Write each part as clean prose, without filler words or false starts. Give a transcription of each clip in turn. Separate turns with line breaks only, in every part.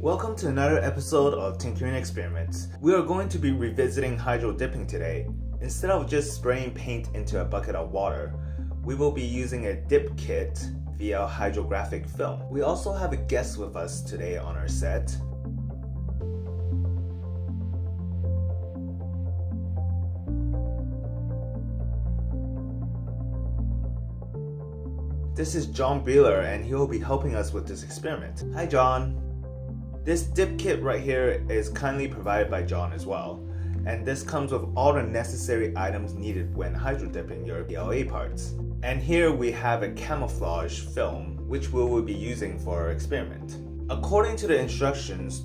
Welcome to another episode of Tinkerine Experiments. We are going to be revisiting hydro dipping today. Instead of just spraying paint into a bucket of water, we will be using a dip kit via hydrographic film. We also have a guest with us today on our set. This is Biehler, and he will be helping us with this experiment. Hi John. This dip kit right here is kindly provided by John as well, and this comes with all the necessary items needed when hydro dipping your PLA parts. And here we have a camouflage film which we will be using for our experiment. According to the instructions,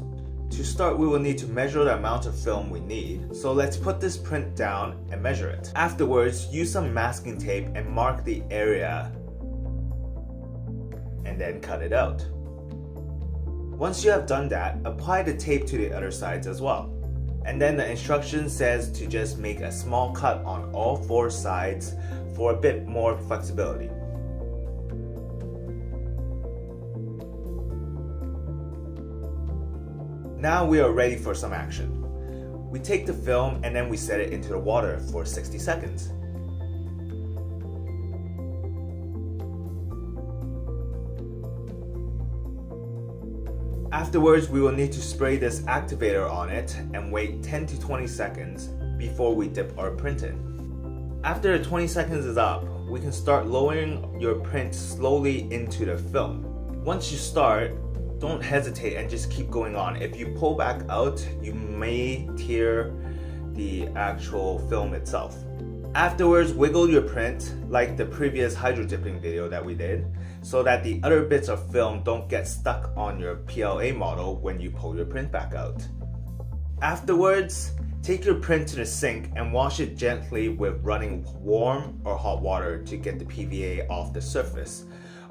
to start we will need to measure the amount of film we need, so let's put this print down and measure it. Afterwards, use some masking tape and mark the area and then cut it out. Once you have done that, apply the tape to the other sides as well. And then the instruction says to just make a small cut on all four sides for a bit more flexibility. Now we are ready for some action. We take the film and then we set it into the water for 60 seconds. Afterwards, we will need to spray this activator on it and wait 10 to 20 seconds before we dip our print in. After the 20 seconds is up, we can start lowering your print slowly into the film. Once you start, don't hesitate and just keep going on. If you pull back out, you may tear the actual film itself. Afterwards, wiggle your print like the previous hydro dipping video that we did, so that the other bits of film don't get stuck on your PLA model when you pull your print back out. Afterwards, take your print to the sink and wash it gently with running warm or hot water to get the PVA off the surface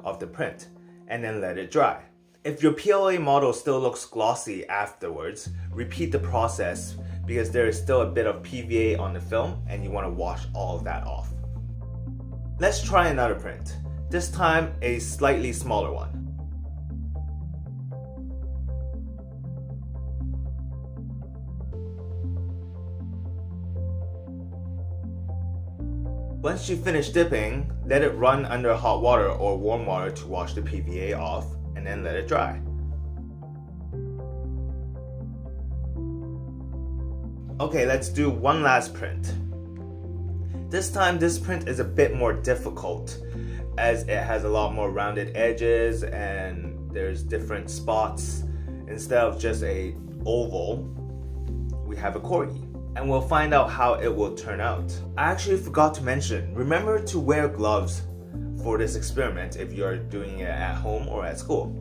of the print, and then let it dry. If your PLA model still looks glossy afterwards, repeat the process because there is still a bit of PVA on the film and you want to wash all of that off. Let's try another print, this time a slightly smaller one. Once you finish dipping, let it run under hot water or warm water to wash the PVA off, and then let it dry. Okay, let's do one last print. This time, this print is a bit more difficult as it has a lot more rounded edges and there's different spots. Instead of just a oval, we have a corgi. And we'll find out how it will turn out. I actually forgot to mention, remember to wear gloves for this experiment if you're doing it at home or at school,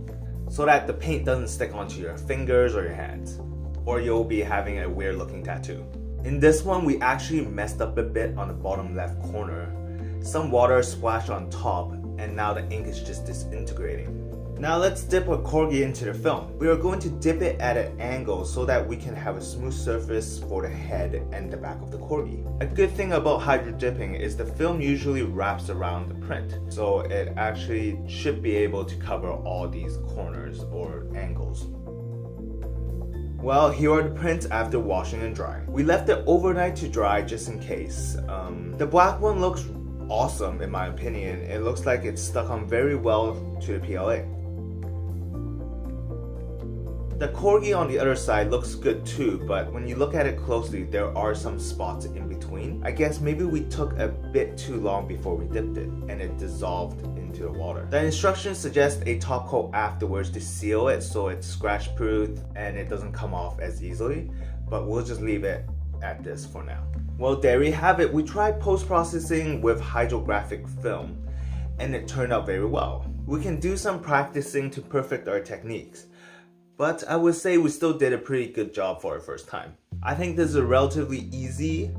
so that the paint doesn't stick onto your fingers or your hands, or you'll be having a weird looking tattoo. In this one, we actually messed up a bit on the bottom left corner. Some water splashed on top and now the ink is just disintegrating. Now let's dip our corgi into the film. We are going to dip it at an angle so that we can have a smooth surface for the head and the back of the corgi. A good thing about hydro dipping is the film usually wraps around the print, so it actually should be able to cover all these corners or angles. Well, here are the prints after washing and drying. We left it overnight to dry just in case. The black one looks awesome in my opinion. It looks like it's stuck on very well to the PLA. The corgi on the other side looks good too, but when you look at it closely, there are some spots in between. I guess maybe we took a bit too long before we dipped it and it dissolved into the water. The instructions suggest a top coat afterwards to seal it so it's scratch proof and it doesn't come off as easily, but we'll just leave it at this for now. Well, there we have it. We tried post-processing with hydrographic film and it turned out very well. We can do some practicing to perfect our techniques, but I would say we still did a pretty good job for our first time. I think this is a relatively easy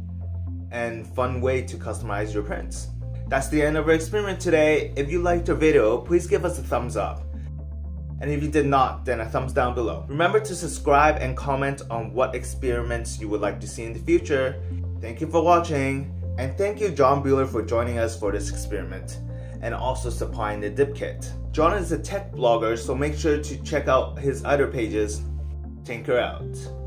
and fun way to customize your prints. That's the end of our experiment today. If you liked our video, please give us a thumbs up. And if you did not, then a thumbs down below. Remember to subscribe and comment on what experiments you would like to see in the future. Thank you for watching, and thank you John Biehler for joining us for this experiment, and also supplying the dip kit. John is a tech blogger, so make sure to check out his other pages Tinker out.